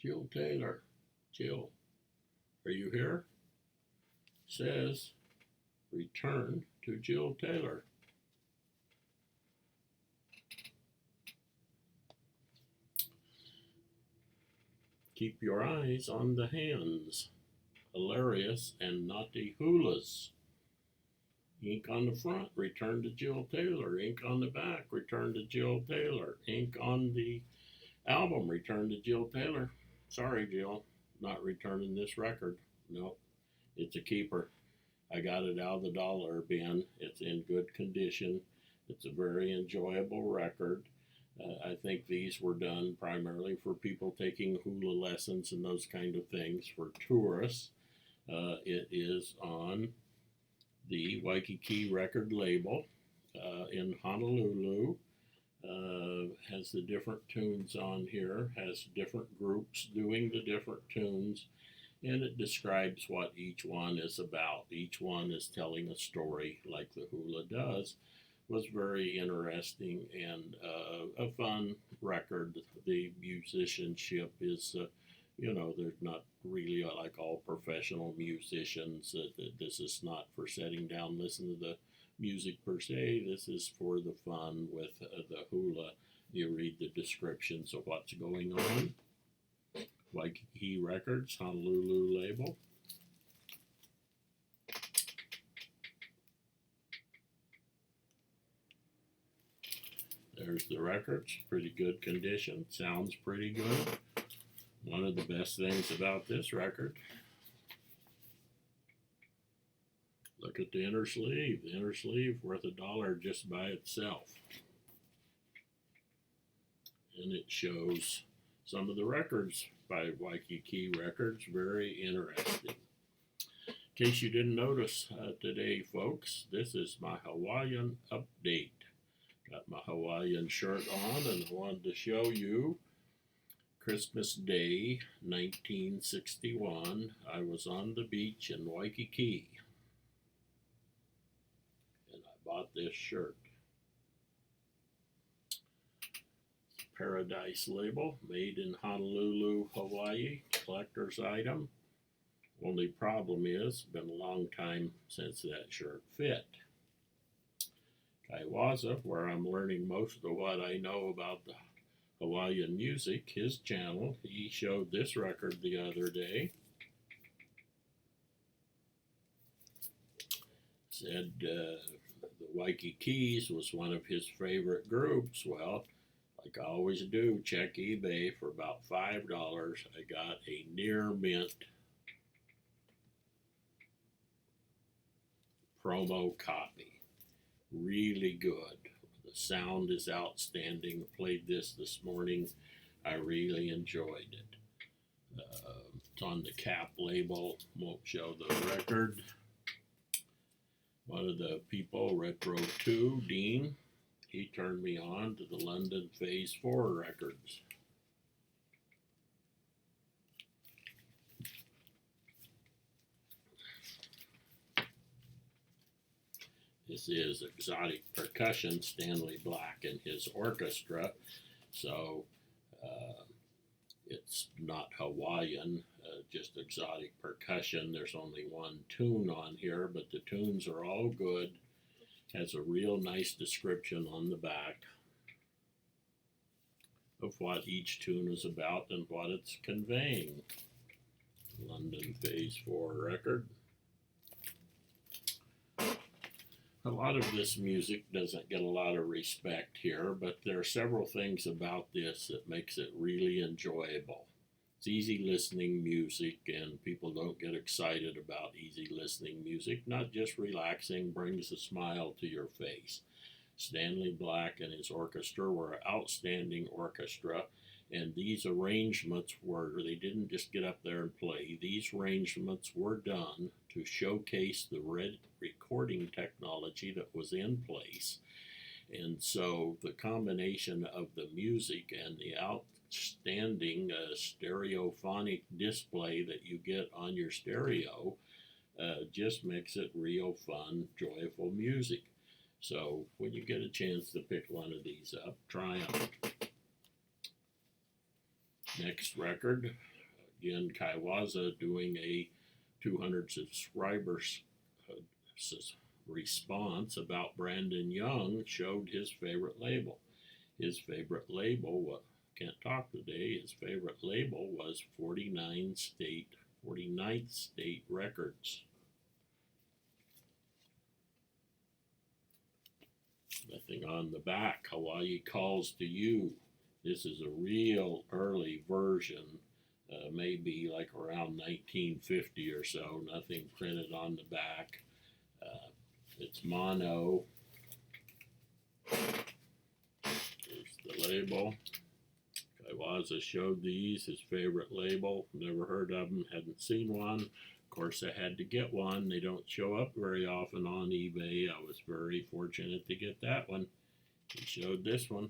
Jill Taylor. Jill, are you here? Says return to Jill Taylor. Keep your eyes on the hands. Hilarious and naughty hulas. Ink on the front, return to Jill Taylor. Ink on the back, return to Jill Taylor. Ink on the album, return to Jill Taylor. Sorry, Jill, not returning this record. No, it's a keeper. I got it out of the dollar bin. It's in good condition. It's a very enjoyable record. I think these were done primarily for people taking hula lessons and those kind of things for tourists. It is on the Waikiki record label in Honolulu. Has the different tunes on here, has different groups doing the different tunes, and it describes what each one is about. Each one is telling a story like the hula does. Was very interesting and a fun record. The musicianship is, there's not really like all professional musicians. This is not for sitting down, listen to the music per se. This is for the fun with the hula. You read the descriptions of what's going on. Waikiki Records, Honolulu label. There's the records, pretty good condition, sounds pretty good. One of the best things about this record, look at the inner sleeve. The inner sleeve worth $1 just by itself. And it shows some of the records by Waikiki Records, very interesting. In case you didn't notice today, folks, this is my Hawaiian update. Got my Hawaiian shirt on, and I wanted to show you Christmas Day 1961. I was on the beach in Waikiki, and I bought this shirt. Paradise label, made in Honolulu, Hawaii, collector's item. Only problem is, it's been a long time since that shirt fit. Wazza, where I'm learning most of what I know about the Hawaiian music, his channel, he showed this record the other day. Said the Waikikis was one of his favorite groups. Well, like I always do, check eBay for about $5. I got a near mint promo copy. Really good. The sound is outstanding. Played this morning. I really enjoyed it. It's on the cap label. Won't show the record. One of the people, Retro 2, Dean, he turned me on to the London Phase 4 records. This is exotic percussion, Stanley Black and his orchestra. So it's not Hawaiian, just exotic percussion. There's only one tune on here, but the tunes are all good. Has a real nice description on the back of what each tune is about and what it's conveying. London Phase 4 record. A lot of this music doesn't get a lot of respect here, but there are several things about this that makes it really enjoyable. It's easy listening music, and people don't get excited about easy listening music. Not just relaxing, brings a smile to your face. Stanley Black and his orchestra were an outstanding orchestra, and these arrangements they didn't just get up there and play. These arrangements were done to showcase the recording technology that was in place. And so the combination of the music and the outstanding stereophonic display that you get on your stereo just makes it real fun, joyful music. So when you get a chance to pick one of these up, try them. Next record, again, Wazza doing a 200 subscribers response about Brandon Young, showed his favorite label. His favorite label, what can't talk today, his favorite label was 49th State Records. Nothing on the back. Hawaii Calls to You. This is a real early version, maybe like around 1950 or so. Nothing printed on the back. It's mono. Here's the label. Wazza showed these, his favorite label. Never heard of them, hadn't seen one. Of course, I had to get one. They don't show up very often on eBay. I was very fortunate to get that one. He showed this one.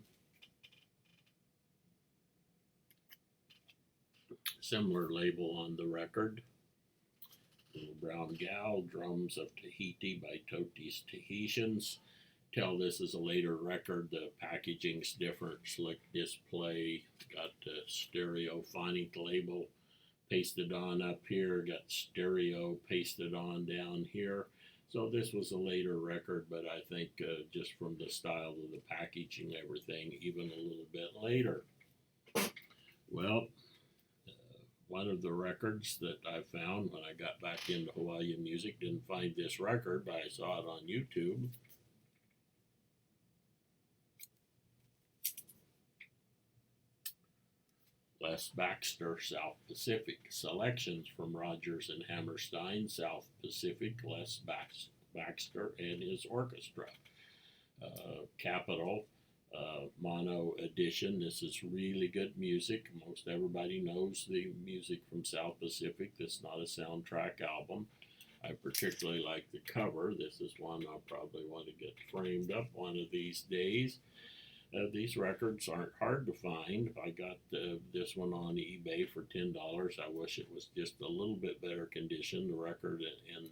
Similar label on the record. Little Brown Gal, Drums of Tahiti by Toti's Tahitians. Tell this is a later record. The packaging's different. Slick display. Got the stereophonic label pasted on up here. Got stereo pasted on down here. So this was a later record, but I think just from the style of the packaging, everything, even a little bit later. Well, one of the records that I found when I got back into Hawaiian music, didn't find this record, but I saw it on YouTube. Les Baxter, South Pacific. Selections from Rodgers and Hammerstein, South Pacific, Les Baxter and his orchestra. Capitol, mono edition. This is really good music. Most everybody knows the music from South Pacific. This is not a soundtrack album. I particularly like the cover. This is one I'll probably want to get framed up one of these days. These records aren't hard to find. I got this one on eBay for $10. I wish it was just a little bit better condition, the record and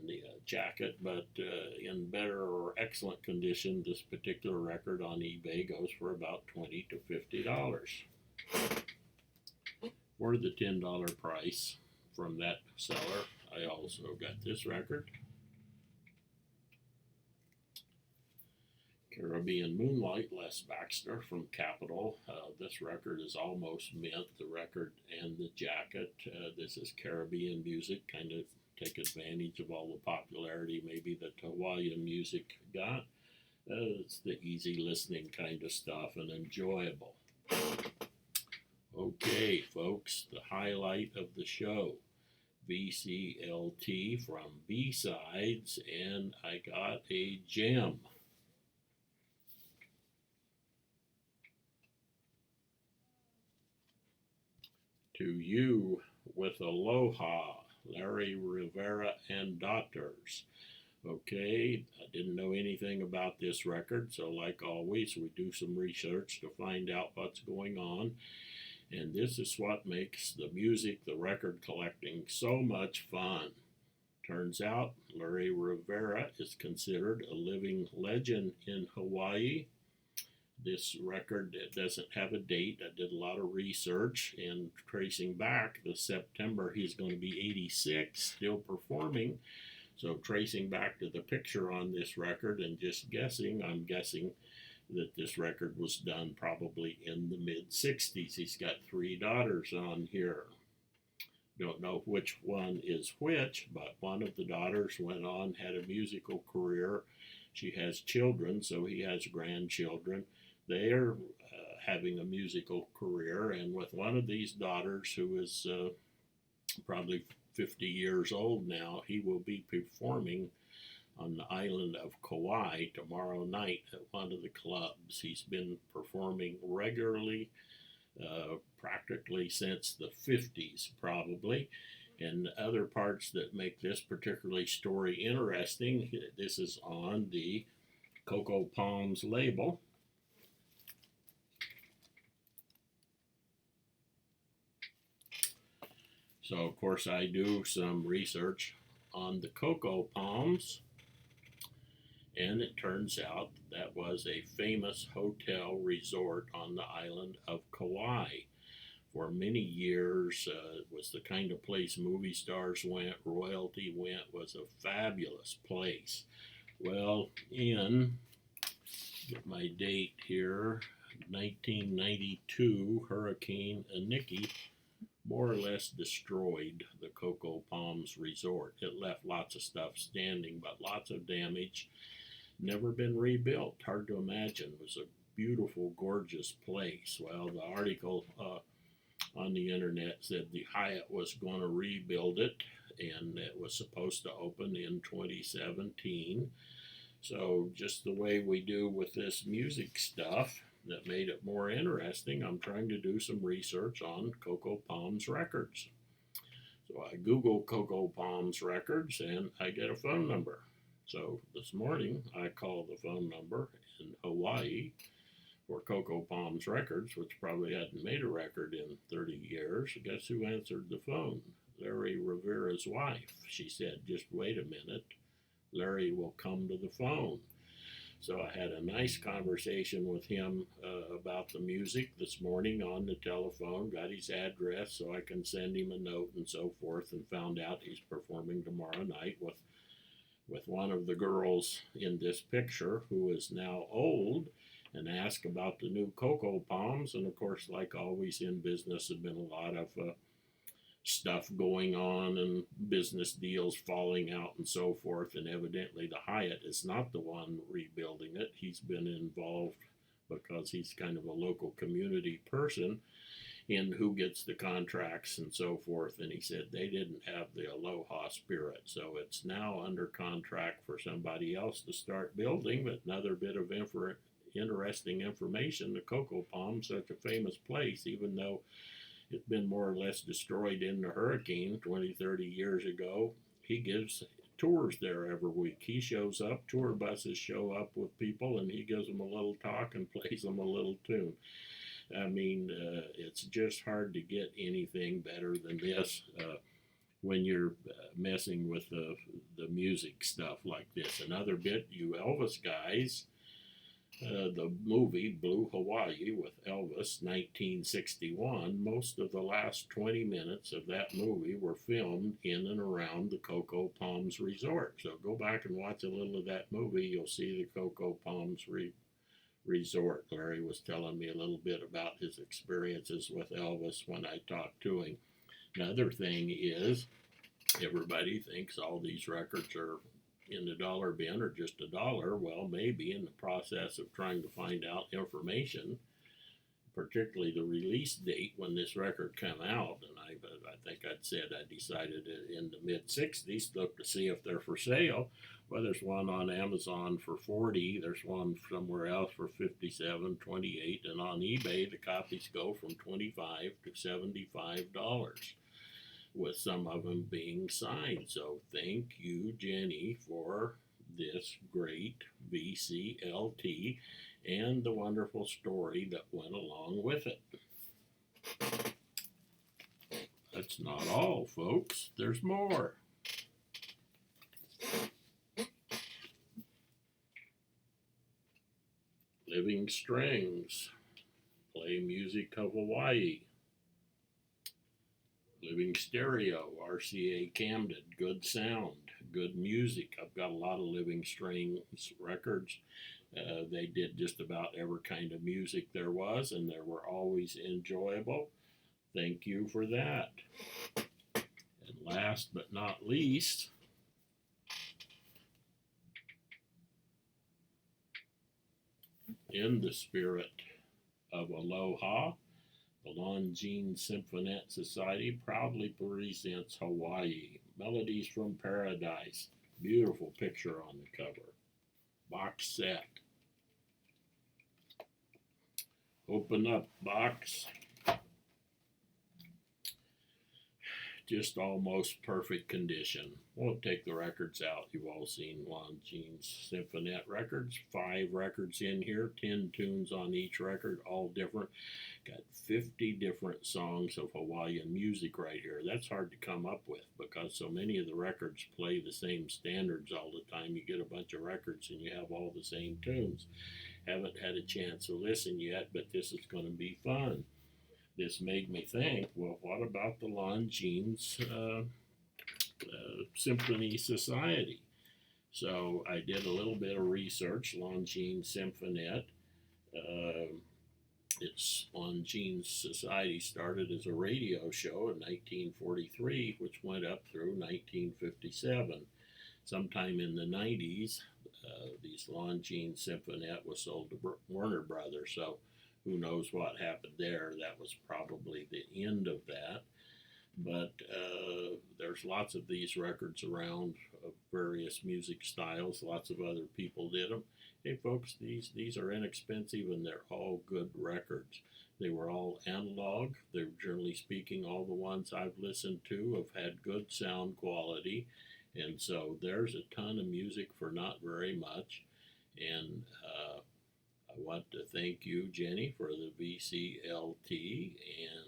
the jacket, but in better or excellent condition, this particular record on eBay goes for about $20 to $50. For the $10 price from that seller, I also got this record. Caribbean Moonlight, Les Baxter from Capitol. This record is almost mint, the record and the jacket. This is Caribbean music, kind of take advantage of all the popularity maybe that Hawaiian music got. It's the easy listening kind of stuff and enjoyable. Okay, folks, the highlight of the show. VCLT from Bea Sides, and I got a gem. To You with Aloha, Larry Rivera and Daughters. Okay, I didn't know anything about this record, so like always, we do some research to find out what's going on. And this is what makes the music, the record collecting, so much fun. Turns out Larry Rivera is considered a living legend in Hawaii. This record doesn't have a date. I did a lot of research and tracing back the September, he's going to be 86, still performing. So tracing back to the picture on this record and just guessing, I'm guessing that this record was done probably in the mid-60s. He's got 3 daughters on here. Don't know which one is which, but one of the daughters went on, had a musical career. She has children, so he has grandchildren. They're having a musical career, and with one of these daughters who is probably 50 years old now, he will be performing on the island of Kauai tomorrow night at one of the clubs. He's been performing regularly practically since the 50s probably. And other parts that make this particularly story interesting, this is on the Cocoa Palms label. So, of course, I do some research on the Cocoa Palms, and it turns out that was a famous hotel resort on the island of Kauai. For many years, it was the kind of place movie stars went, royalty went, was a fabulous place. Well, get my date here, 1992, Hurricane Iniki more or less destroyed the Cocoa Palms Resort. It left lots of stuff standing, but lots of damage. Never been rebuilt. Hard to imagine. It was a beautiful, gorgeous place. Well, the article on the internet said the Hyatt was going to rebuild it, and it was supposed to open in 2017. So just the way we do with this music stuff that made it more interesting, I'm trying to do some research on Cocoa Palms Records. So I Google Cocoa Palms Records and I get a phone number. So this morning I called the phone number in Hawaii for Cocoa Palms Records, which probably hadn't made a record in 30 years. Guess who answered the phone? Larry Rivera's wife. She said, just wait a minute. Larry will come to the phone. So I had a nice conversation with him about the music this morning on the telephone, got his address so I can send him a note and so forth, and found out he's performing tomorrow night with one of the girls in this picture who is now old, and asked about the new Cocoa Palms. And of course, like always in business, there's been a lot of stuff going on and business deals falling out and so forth, and evidently the Hyatt is not the one rebuilding it. He's been involved because he's kind of a local community person in who gets the contracts and so forth, and he said they didn't have the aloha spirit, so it's now under contract for somebody else to start building. But another bit of interesting information, the Cocoa Palms, such a famous place, even though it's been more or less destroyed in the hurricane 20, 30 years ago. He gives tours there every week. He shows up, tour buses show up with people, and he gives them a little talk and plays them a little tune. I mean, it's just hard to get anything better than this when you're messing with the music stuff like this. Another bit, you Elvis guys, the movie Blue Hawaii with Elvis, 1961, most of the last 20 minutes of that movie were filmed in and around the Cocoa Palms Resort. So go back and watch a little of that movie. You'll see the Cocoa Palms Resort. Larry was telling me a little bit about his experiences with Elvis when I talked to him. Another thing is, everybody thinks all these records are in the dollar bin or just $1. Well, maybe in the process of trying to find out information, particularly the release date when this record came out, and I think I'd said I decided in the mid-60s, look to see if they're for sale. Well, there's one on Amazon for $40, there's one somewhere else for $57, $28, and on eBay the copies go from $25 to $75, with some of them being signed. So thank you, Jenny, for this great VCLT and the wonderful story that went along with it. That's not all, folks. There's more. Living Strings, play music of Hawaii. Living Stereo, RCA Camden, good sound, good music. I've got a lot of Living Strings records. They did just about every kind of music there was, and they were always enjoyable. Thank you for that. And last but not least, in the spirit of aloha, the Longines Symphonette Society proudly presents Hawaii, Melodies from Paradise. Beautiful picture on the cover. Box set. Open up box. Just almost perfect condition. Won't take the records out. You've all seen Longines Symphonette records. 5 records in here, 10 tunes on each record, all different. Got 50 different songs of Hawaiian music right here. That's hard to come up with because so many of the records play the same standards all the time. You get a bunch of records and you have all the same tunes. Haven't had a chance to listen yet, but this is going to be fun. this made me think, well, what about the Longines Symphony Society? So I did a little bit of research. Longines Symphonette. Uh, its Longines Society started as a radio show in 1943, which went up through 1957. Sometime in the 90s, these Longines Symphonette was sold to Warner Brothers. So who knows what happened there? That was probably the end of that. But there's lots of these records around of various music styles. Lots of other people did them. Hey, folks, these are inexpensive and they're all good records. They were all analog. They're generally speaking, all the ones I've listened to have had good sound quality. And so there's a ton of music for not very much. And I want to thank you, Jenny, for the VCLT. And